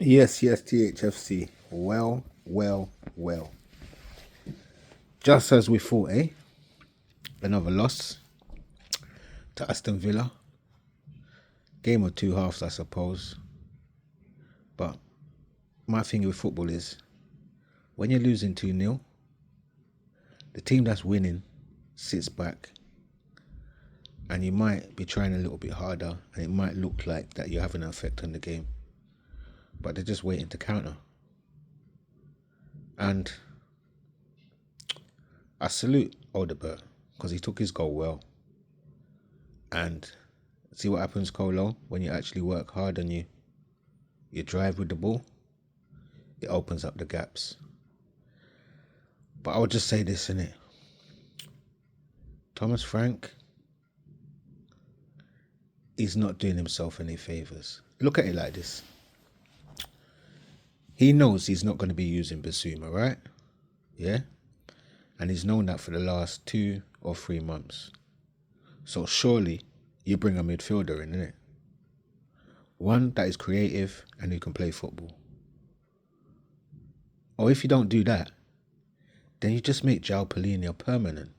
Yes, yes, THFC. Well. Just as we thought, eh? Another loss to Aston Villa. Game of two halves, I suppose. But my thing with football is when you're losing 2-0, the team that's winning sits back and you might be trying a little bit harder and it might look like that you're having an effect on the game. But they're just waiting to counter. And I salute Odegaard because he took his goal well. And see what happens, Colo, when you actually work hard and you drive with the ball, it opens up the gaps. But I would just say this, innit? Thomas Frank, he's not doing himself any favours. Look at it like this. He knows he's not going to be using Basuma, right? Yeah? And he's known that for the last 2 or 3 months. So surely you bring a midfielder in, innit? One that is creative and who can play football. Or if you don't do that, then you just make joào palhinha permanent.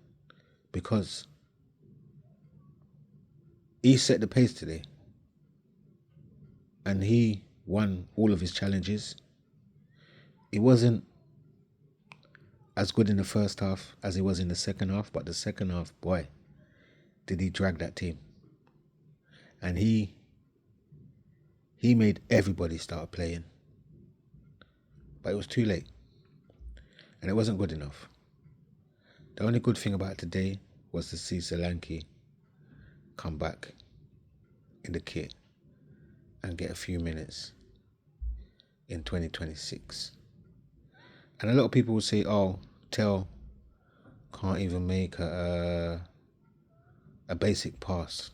Because he set the pace today. And he won all of his challenges. He wasn't as good in the first half as he was in the second half. But the second half, boy, did he drag that team. And he made everybody start playing. But it was too late. And it wasn't good enough. The only good thing about today was to see Solanke come back in the kit and get a few minutes in 2026. And a lot of people will say, oh, Tell can't even make a basic pass.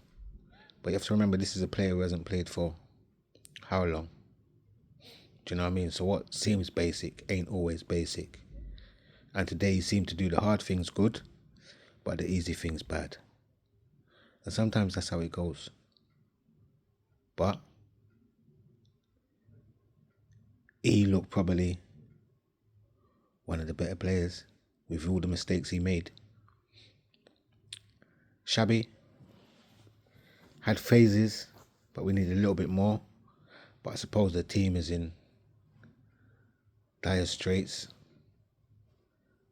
But you have to remember this is a player who hasn't played for how long? Do you know what I mean? So what seems basic ain't always basic. And today he seemed to do the hard things good, but the easy things bad. And sometimes that's how it goes. But he looked probably one of the better players with all the mistakes he made. Shabby had phases, but we need a little bit more. But I suppose the team is in dire straits.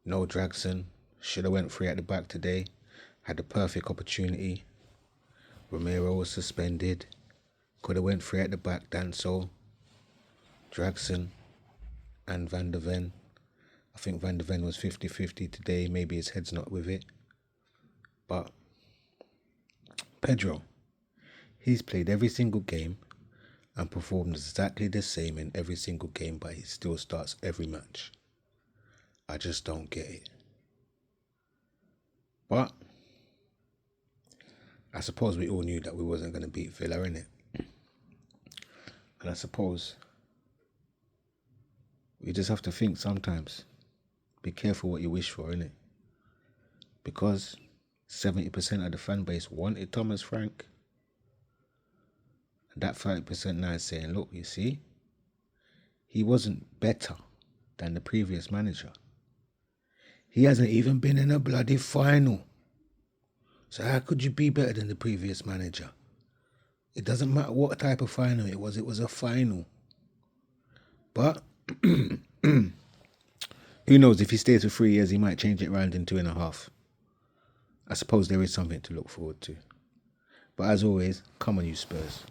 No Dragson. Should have went free at the back today. Had the perfect opportunity. Romero was suspended. Could have went free at the back. Danso, Dragson and Van der Ven. I think Van der Ven was 50-50 today. Maybe his head's not with it. But Pedro, he's played every single game and performed exactly the same in every single game, but he still starts every match. I just don't get it. But I suppose we all knew that we wasn't going to beat Villa, innit? And I suppose we just have to think sometimes. Be careful what you wish for, innit? Because 70% of the fan base wanted Thomas Frank. And that 30% now is saying, look, you see, he wasn't better than the previous manager. He hasn't even been in a bloody final. So how could you be better than the previous manager? It doesn't matter what type of final it was a final. But who knows, if he stays for 3 years, he might change it around in 2.5. I suppose there is something to look forward to. But as always, come on you Spurs.